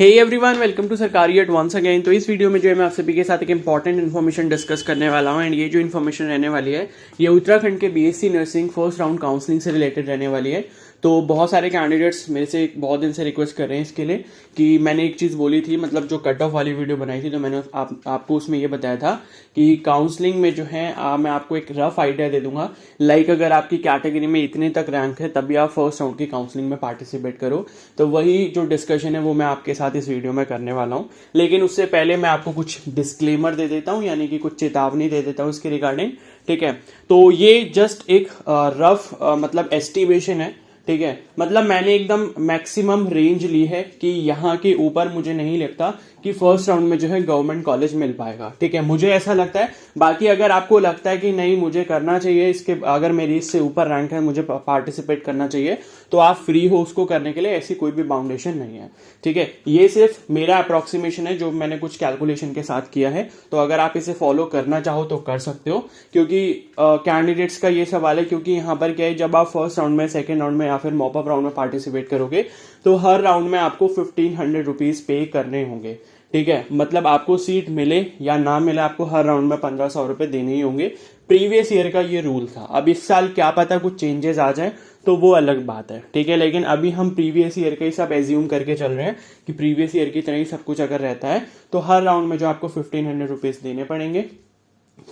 Hey everyone, welcome to सरकारी eight once again. तो इस वीडियो में जो है मैं आप सभी के साथ एक इंपॉर्टेंट इन्फॉर्मेशन डिस्कस करने वाला हूं। एंड ये जो इन्फॉर्मेशन रहने वाली है ये उत्तराखंड के BSc nursing first round counselling से रिलेटेड रहने वाली है। तो बहुत सारे कैंडिडेट्स मेरे से बहुत दिन से रिक्वेस्ट कर रहे हैं इसके लिए कि मैंने एक चीज़ बोली थी, मतलब जो कट ऑफ वाली वीडियो बनाई थी, तो मैंने आपको उसमें ये बताया था कि काउंसलिंग में जो है मैं आपको एक रफ आइडिया दे दूंगा। लाइक अगर आपकी कैटेगरी में इतने तक रैंक है तभी आप फर्स्ट राउंड की काउंसलिंग में पार्टिसिपेट करो। तो वही जो डिस्कशन है वो मैं आपके साथ इस वीडियो में करने वाला हूँ। लेकिन उससे पहले मैं आपको कुछ डिस्क्लेमर दे देता हूँ, यानी कि कुछ चेतावनी दे देता हूँ इसके रिगार्डिंग। ठीक है, तो ये जस्ट एक रफ मतलब एस्टिमेशन है। ठीक है, मतलब मैंने एकदम मैक्सिमम रेंज ली है कि यहाँ के ऊपर मुझे नहीं लगता कि फर्स्ट राउंड में जो है गवर्नमेंट कॉलेज मिल पाएगा। ठीक है, मुझे ऐसा लगता है। बाकी अगर आपको लगता है कि नहीं मुझे करना चाहिए, इसके अगर मेरी इससे ऊपर रैंक है, मुझे पार्टिसिपेट करना चाहिए, तो आप फ्री हो उसको करने के लिए। ऐसी कोई भी बाउंडेशन नहीं है। ठीक है, ये सिर्फ मेरा अप्रोक्सीमेशन है जो मैंने कुछ कैलकुलेशन के साथ किया है। तो अगर आप इसे फॉलो करना चाहो तो कर सकते हो, क्योंकि कैंडिडेट्स का ये सवाल है। क्योंकि यहाँ पर क्या है, जब आप फर्स्ट राउंड में, सेकेंड राउंड में या फिर मॉप अप राउंड में पार्टिसिपेट करोगे तो हर राउंड में आपको 1500 रुपीज पे करने होंगे। ठीक है, मतलब आपको सीट मिले या ना मिले, आपको हर राउंड में 1500 रुपए देने ही होंगे। प्रीवियस ईयर का ये रूल था। अब इस साल क्या पता कुछ चेंजेस आ जाए तो वो अलग बात है। ठीक है, लेकिन अभी हम प्रीवियस ईयर का ही सब एज्यूम करके चल रहे हैं कि प्रीवियस ईयर की तरह ही सब कुछ अगर रहता है तो हर राउंड में जो आपको 1500 रुपीज देने पड़ेंगे।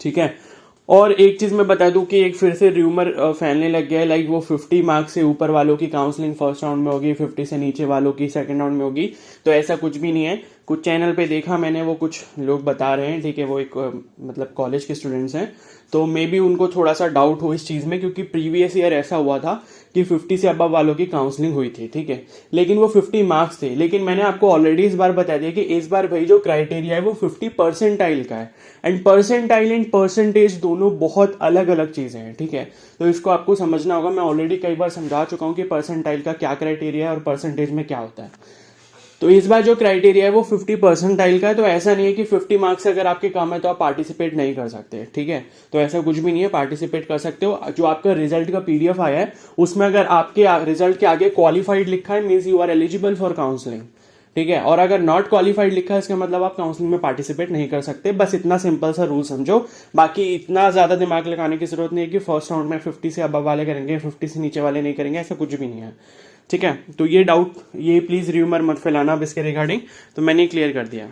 ठीक है, और एक चीज मैं बता दूं कि एक फिर से र्यूमर फैलने लग गया है, लाइक वो 50 मार्क्स से ऊपर वालों की काउंसलिंग फर्स्ट राउंड में होगी, 50 से नीचे वालों की सेकंड राउंड में होगी। तो ऐसा कुछ भी नहीं है। कुछ चैनल पे देखा मैंने, वो कुछ लोग बता रहे हैं। ठीक है, वो एक मतलब कॉलेज के स्टूडेंट्स हैं, तो मे बी उनको थोड़ा सा डाउट हो इस चीज में, क्योंकि प्रीवियस ईयर ऐसा हुआ था कि 50 से अबव वालों की काउंसलिंग हुई थी। ठीक है, लेकिन वो 50 मार्क्स थे। लेकिन मैंने आपको ऑलरेडी इस बार बता दिया कि इस बार भाई जो क्राइटेरिया है वो 50 परसेंटाइल का है। एंड परसेंटाइल एंड परसेंटेज दोनों बहुत अलग अलग चीजें हैं। ठीक है, तो इसको आपको समझना होगा। मैं ऑलरेडी कई बार समझा चुका हूं कि परसेंटाइल का क्या क्राइटेरिया है और परसेंटेज में क्या होता है। तो इस बार जो क्राइटेरिया है वो 50 परसेंटाइल का है। तो ऐसा नहीं है कि 50 मार्क्स अगर आपके कम है तो आप पार्टिसिपेट नहीं कर सकते। ठीक है, तो ऐसा कुछ भी नहीं है, पार्टिसिपेट कर सकते हो। जो आपका रिजल्ट का पीडीएफ आया है उसमें अगर आपके रिजल्ट के आगे क्वालिफाइड लिखा है, means you are eligible for counselling. ठीक है, और अगर नॉट क्वालिफाइड लिखा है इसका मतलब आप काउंसलिंग में पार्टिसिपेट नहीं कर सकते। बस इतना सिंपल सा रूल समझो। बाकी इतना ज्यादा दिमाग लगाने की जरूरत नहीं है कि फर्स्ट राउंड में 50 से अबव वाले करेंगे, 50 से नीचे वाले नहीं करेंगे, ऐसा कुछ भी नहीं है। ठीक है, तो ये डाउट, ये प्लीज र्यूमर मत फैलाना अब इसके रिगार्डिंग। तो मैंने क्लियर कर दिया।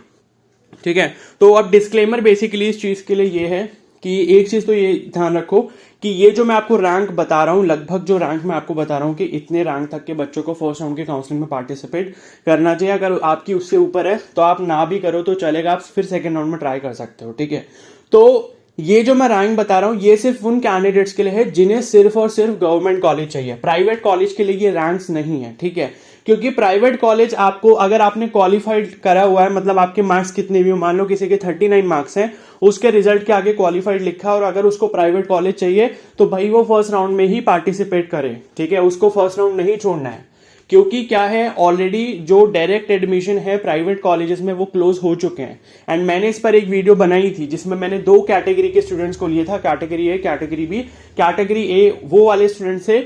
ठीक है, तो अब डिस्क्लेमर बेसिकली इस चीज के लिए ये है कि एक चीज तो ये ध्यान रखो कि ये जो मैं आपको रैंक बता रहा हूं, लगभग जो रैंक मैं आपको बता रहा हूं कि इतने रैंक तक के बच्चों को फर्स्ट राउंड की काउंसलिंग में पार्टिसिपेट करना चाहिए। अगर आपकी उससे ऊपर है तो आप ना भी करो तो चलेगा, आप फिर सेकेंड राउंड में ट्राई कर सकते हो। ठीक है, तो ये जो मैं रैंक बता रहा हूं ये सिर्फ उन कैंडिडेट्स के लिए है जिन्हें सिर्फ और सिर्फ गवर्नमेंट कॉलेज चाहिए। प्राइवेट कॉलेज के लिए ये रैंक्स नहीं है। ठीक है, क्योंकि प्राइवेट कॉलेज आपको, अगर आपने क्वालिफाइड करा हुआ है, मतलब आपके मार्क्स कितने भी हो, मान लो किसी के 39 मार्क्स हैं, उसके रिजल्ट के आगे क्वालिफाइड लिखा है, और अगर उसको प्राइवेट कॉलेज चाहिए तो भाई वो फर्स्ट राउंड में ही पार्टिसिपेट करे। ठीक है, उसको फर्स्ट राउंड नहीं छोड़ना है। क्योंकि क्या है, ऑलरेडी जो डायरेक्ट एडमिशन है प्राइवेट कॉलेजेस में वो क्लोज हो चुके हैं। एंड मैंने इस पर एक वीडियो बनाई थी जिसमें मैंने दो कैटेगरी के स्टूडेंट्स को लिया था, category A, category B. Category A वो वाले स्टूडेंट्स से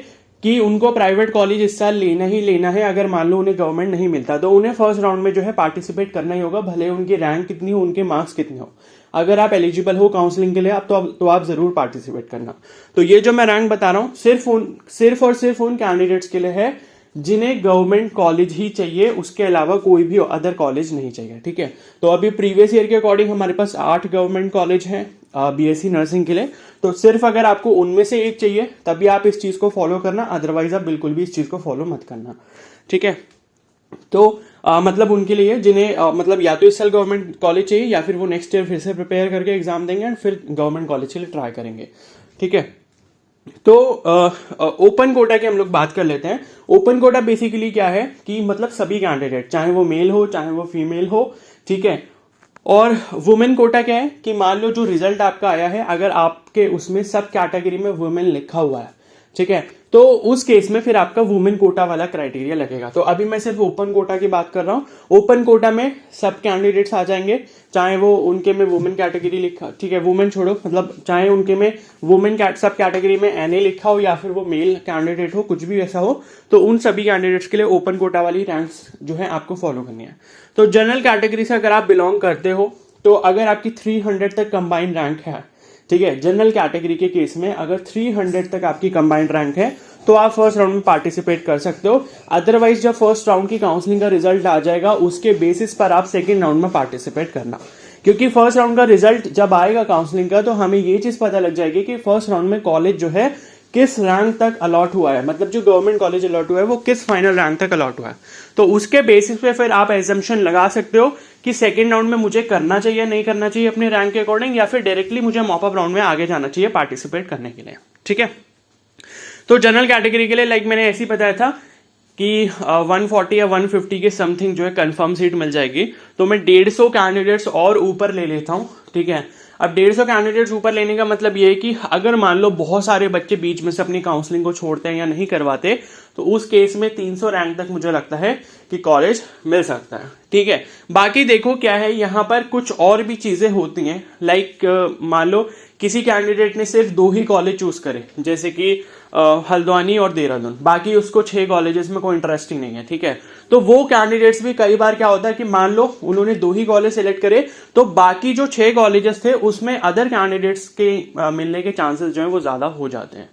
कि उनको प्राइवेट कॉलेज इस साल लेना ही लेना है। अगर मान लो उन्हें गवर्नमेंट नहीं मिलता तो उन्हें फर्स्ट राउंड में जो है पार्टिसिपेट करना ही होगा, भले उनकी रैंक कितनी हो, उनके मार्क्स कितने हो। अगर आप एलिजिबल हो काउंसलिंग के लिए तो आप जरूर पार्टिसिपेट करना। तो ये जो मैं रैंक बता रहा हूं सिर्फ और सिर्फ उन कैंडिडेट्स के लिए है जिन्हें गवर्नमेंट कॉलेज ही चाहिए, उसके अलावा कोई भी अदर कॉलेज नहीं चाहिए। ठीक है, तो अभी प्रीवियस ईयर के अकॉर्डिंग हमारे पास 8 गवर्नमेंट कॉलेज हैं बीएससी नर्सिंग के लिए। तो सिर्फ अगर आपको उनमें से एक चाहिए तभी आप इस चीज को फॉलो करना, अदरवाइज आप बिल्कुल भी इस चीज को फॉलो मत करना। ठीक है, तो मतलब उनके लिए जिन्हें मतलब या तो इस साल गवर्नमेंट कॉलेज चाहिए या फिर वो नेक्स्ट ईयर फिर से प्रिपेयर करके एग्जाम देंगे और फिर गवर्नमेंट कॉलेज के लिए ट्राई करेंगे। ठीक है, तो ओपन कोटा की हम लोग बात कर लेते हैं। ओपन कोटा बेसिकली क्या है कि मतलब सभी कैंडिडेट, चाहे वो मेल हो चाहे वो फीमेल हो। ठीक है, और वुमेन कोटा क्या है कि मान लो जो रिजल्ट आपका आया है, अगर आपके उसमें सब कैटेगरी में वुमेन लिखा हुआ है ठीक है। तो उस केस में फिर आपका वुमेन कोटा वाला क्राइटेरिया लगेगा। तो अभी मैं सिर्फ ओपन कोटा की बात कर रहा हूं। ओपन कोटा में सब कैंडिडेट्स आ जाएंगे, चाहे वो उनके में वुमेन कैटेगरी लिखा, ठीक है, वुमेन छोड़ो, मतलब चाहे उनके में वुमेन सब कैटेगरी में एनए लिखा हो या फिर वो मेल कैंडिडेट हो, कुछ भी ऐसा हो, तो उन सभी कैंडिडेट्स के लिए ओपन कोटा वाली रैंक्स जो है आपको फॉलो करनी है। तो जनरल कैटेगरी से अगर आप बिलोंग करते हो, तो अगर आपकी 300 तक कंबाइंड रैंक है, ठीक है, जनरल कैटेगरी के केस में अगर 300 तक आपकी कंबाइंड रैंक है तो आप फर्स्ट राउंड में पार्टिसिपेट कर सकते हो। अदरवाइज जब फर्स्ट राउंड की काउंसलिंग का रिजल्ट आ जाएगा उसके बेसिस पर आप सेकंड राउंड में पार्टिसिपेट करना, क्योंकि फर्स्ट राउंड का रिजल्ट जब आएगा काउंसलिंग का तो हमें ये चीज पता लग जाएगी कि फर्स्ट राउंड में कॉलेज जो है किस रैंक तक अलॉट हुआ है, मतलब जो गवर्नमेंट कॉलेज अलॉट हुआ है वो किस फाइनल रैंक तक अलॉट हुआ है। तो उसके बेसिस पे फिर आप एजम्पशन लगा सकते हो कि सेकंड राउंड में मुझे करना चाहिए नहीं करना चाहिए अपने रैंक के अकॉर्डिंग, या फिर डायरेक्टली मुझे मॉप अप राउंड में आगे जाना चाहिए पार्टिसिपेट करने के लिए, ठीक है। तो जनरल कैटेगरी के लिए लाइक मैंने ऐसे ही बताया था कि 140 या 150 के समथिंग जो है कंफर्म सीट मिल जाएगी। तो मैं 150 कैंडिडेट्स और ऊपर ले लेता हूं, ठीक है। अब 150 कैंडिडेट्स ऊपर लेने का मतलब ये है कि अगर मान लो बहुत सारे बच्चे बीच में से अपनी काउंसलिंग को छोड़ते हैं या नहीं करवाते, तो उस केस में 300 रैंक तक मुझे लगता है कि कॉलेज मिल सकता है, ठीक है। बाकी देखो क्या है, यहाँ पर कुछ और भी चीजें होती हैं, लाइक मान लो किसी कैंडिडेट ने सिर्फ 2 ही कॉलेज चूज करे, जैसे कि हल्द्वानी और देहरादून, बाकी उसको 6 कॉलेजेस में कोई इंटरेस्ट ही नहीं है, ठीक है। तो वो कैंडिडेट्स भी कई बार क्या होता है कि मान लो उन्होंने 2 ही कॉलेज सेलेक्ट करे, तो बाकी जो 6 कॉलेजेस थे उसमें अदर कैंडिडेट्स के मिलने के चांसेस जो है वो ज्यादा हो जाते हैं,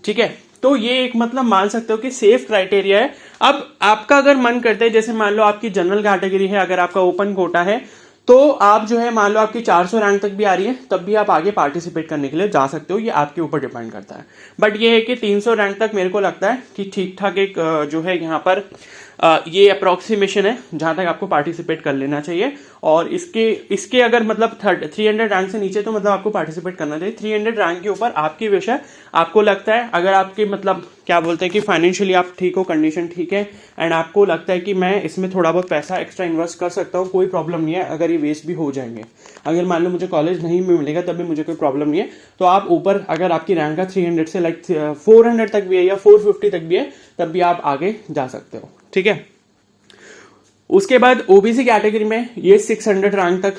ठीक है। तो ये एक मतलब मान सकते हो कि सेफ क्राइटेरिया है। अब आपका अगर मन करता है, जैसे मान लो आपकी जनरल कैटेगरी है, अगर आपका ओपन कोटा है, तो आप जो है मान लो आपकी 400 रैंक तक भी आ रही है, तब भी आप आगे पार्टिसिपेट करने के लिए जा सकते हो, ये आपके ऊपर डिपेंड करता है। बट ये है कि 300 रैंक तक मेरे को लगता है कि ठीक ठाक एक जो है यहाँ पर ये अप्रोक्सीमेशन है जहां तक आपको पार्टिसिपेट कर लेना चाहिए। और इसके अगर मतलब 300 रैंक से नीचे तो मतलब आपको पार्टिसिपेट करना चाहिए। 300 रैंक के ऊपर आपकी विश है, आपको लगता है अगर आपके मतलब क्या बोलते हैं कि फाइनेंशियली आप ठीक हो, कंडीशन ठीक है, एंड आपको लगता है कि मैं इसमें थोड़ा बहुत पैसा एक्स्ट्रा इन्वेस्ट कर सकता हूँ, कोई प्रॉब्लम नहीं है अगर ये वेस्ट भी हो जाएंगे। अगर मान लो मुझे कॉलेज नहीं मिलेगा तब भी मुझे कोई प्रॉब्लम नहीं है, तो आप ऊपर अगर आपकी रैंक है 300 से लाइक 400 तक भी है या 450 तक भी है, तब भी आप आगे जा सकते हो, ठीक है। उसके बाद ओबीसी कैटेगरी में ये 600 रैंक तक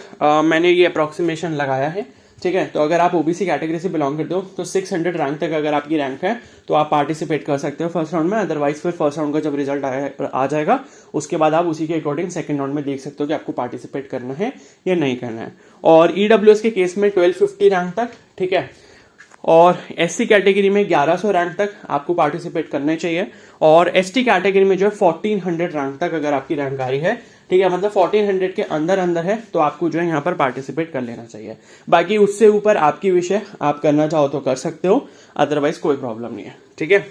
मैंने ये अप्रोक्सीमेशन लगाया है, ठीक है। तो अगर आप ओबीसी कैटेगरी से बिलोंग करते हो तो 600 रैंक तक अगर आपकी रैंक है तो आप पार्टिसिपेट कर सकते हो फर्स्ट राउंड में। अदरवाइज फिर फर्स्ट राउंड का जब रिजल्ट आ जाएगा उसके बाद आप उसी के अकॉर्डिंग सेकंड राउंड में देख सकते हो कि आपको पार्टिसिपेट करना है या नहीं करना है। और ईडब्ल्यूएस के केस में 1250 रैंक तक, ठीक है। और एससी कैटेगरी में 1100 रैंक तक आपको पार्टिसिपेट करने चाहिए। और एसटी कैटेगरी में जो है 1400 रैंक तक अगर आपकी रैंक आई है, ठीक है, मतलब 1400 के अंदर है, तो आपको जो है यहाँ पर पार्टिसिपेट कर लेना चाहिए। बाकी उससे ऊपर आपकी विश है, आप करना चाहो तो कर सकते हो, अदरवाइज कोई प्रॉब्लम नहीं है, ठीक है।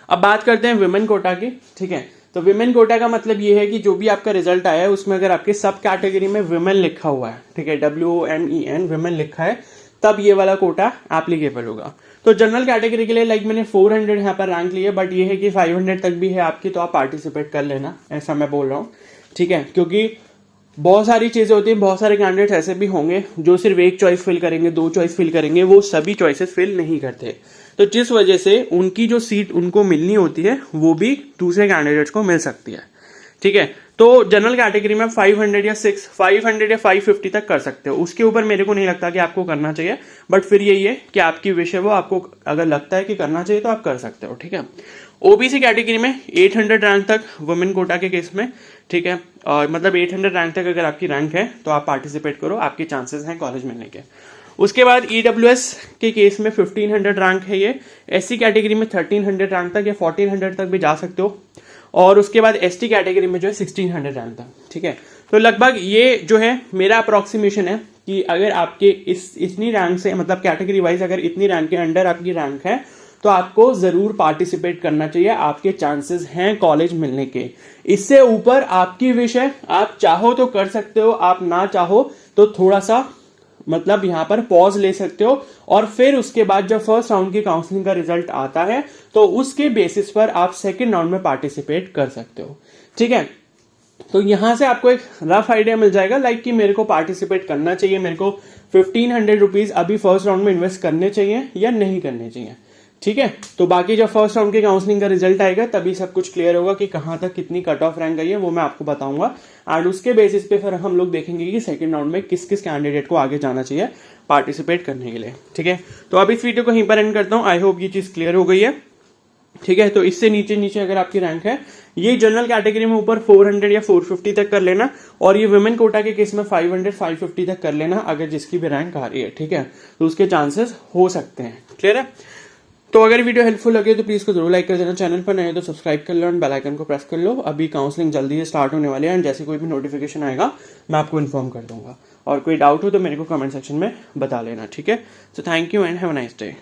अब बात करते हैं विमेन कोटा की, ठीक है। तो विमेन कोटा का मतलब ये है कि जो भी आपका रिजल्ट आया है उसमें अगर आपके सब कैटेगरी में विमेन लिखा हुआ है, ठीक है, WOMEN विमेन लिखा है, तब ये वाला कोटा एप्लीकेबल होगा। तो जनरल कैटेगरी के लिए लाइक मैंने 400 यहाँ पर रैंक लिए, बट ये है कि 500 तक भी है आपकी, तो आप पार्टिसिपेट कर लेना, ऐसा मैं बोल रहा हूँ, ठीक है। क्योंकि बहुत सारी चीजें होती हैं, बहुत सारे कैंडिडेट्स ऐसे भी होंगे जो सिर्फ एक चॉइस फिल करेंगे, 2 चॉइस फिल करेंगे, वो सभी चॉइसेस फिल नहीं करते, तो जिस वजह से उनकी जो सीट उनको मिलनी होती है वो भी दूसरे कैंडिडेट्स को मिल सकती है, ठीक है। तो जनरल कैटेगरी में 500 या 550 तक कर सकते हो, उसके ऊपर मेरे को नहीं लगता कि आपको करना चाहिए, बट फिर यही है कि आपकी विश है, वो आपको अगर लगता है कि करना चाहिए तो आप कर सकते हो, ठीक है। ओबीसी कैटेगरी में 800 रैंक तक वुमेन कोटा के केस में, ठीक है, और मतलब 800 रैंक तक अगर आपकी रैंक है तो आप पार्टिसिपेट करो, आपके चांसेस हैं कॉलेज मिलने के। उसके बाद ईडब्ल्यूएस के केस में 1500 रैंक है ये, एससी कैटेगरी में 1300 रैंक तक या 1400 तक भी जा सकते हो, और उसके बाद एसटी कैटेगरी में जो है 1600 रैंक तक, ठीक है। तो लगभग ये जो है मेरा अप्रोक्सीमेशन है कि अगर आपके इतनी रैंक से मतलब कैटेगरी वाइज अगर इतनी रैंक के अंडर आपकी रैंक है तो आपको जरूर पार्टिसिपेट करना चाहिए, आपके चांसेस हैं कॉलेज मिलने के। इससे ऊपर आपकी विश है, आप चाहो तो कर सकते हो, आप ना चाहो तो थोड़ा सा मतलब यहाँ पर पॉज ले सकते हो, और फिर उसके बाद जब फर्स्ट राउंड की काउंसलिंग का रिजल्ट आता है तो उसके बेसिस पर आप सेकेंड राउंड में पार्टिसिपेट कर सकते हो, ठीक है। तो यहां से आपको एक रफ आइडिया मिल जाएगा लाइक कि मेरे को पार्टिसिपेट करना चाहिए, मेरे को 1500 रुपीज अभी फर्स्ट राउंड में इन्वेस्ट करने चाहिए या नहीं करने चाहिए, ठीक है। तो बाकी जब फर्स्ट राउंड के काउंसलिंग का रिजल्ट आएगा तभी सब कुछ क्लियर होगा कि कहाँ तक कितनी कट ऑफ रैंक आई है, वो मैं आपको बताऊंगा। एंड उसके बेसिस पे फिर हम लोग देखेंगे कि सेकंड राउंड में किस किस कैंडिडेट को आगे जाना चाहिए पार्टिसिपेट करने के लिए। ठीक है, तो अब इस वीडियो को यहीं पर एंड करता हूँ। आई होप ये चीज क्लियर हो गई है। ठीक है, तो इससे नीचे नीचे अगर आपकी रैंक है, ये जनरल कैटेगरी में ऊपर 400 या 450 तक कर लेना, और ये वुमेन कोटा के केस में 500 550 तक कर लेना अगर जिसकी भी रैंक आ रही है। ठीक है, तो उसके चांसेस हो सकते हैं। क्लियर है। तो अगर वीडियो हेल्पफुल लगे तो प्लीज को जरूर लाइक कर देना, चैनल पर नए तो सब्सक्राइब कर लो एंड बेल आइकन को प्रेस कर लो। अभी काउंसलिंग जल्दी से स्टार्ट होने वाली है एंड जैसे कोई भी नोटिफिकेशन आएगा मैं आपको इन्फॉर्म कर दूंगा। और कोई डाउट हो तो मेरे को कमेंट सेक्शन में बता लेना। ठीक है, so thank you and have a nice day.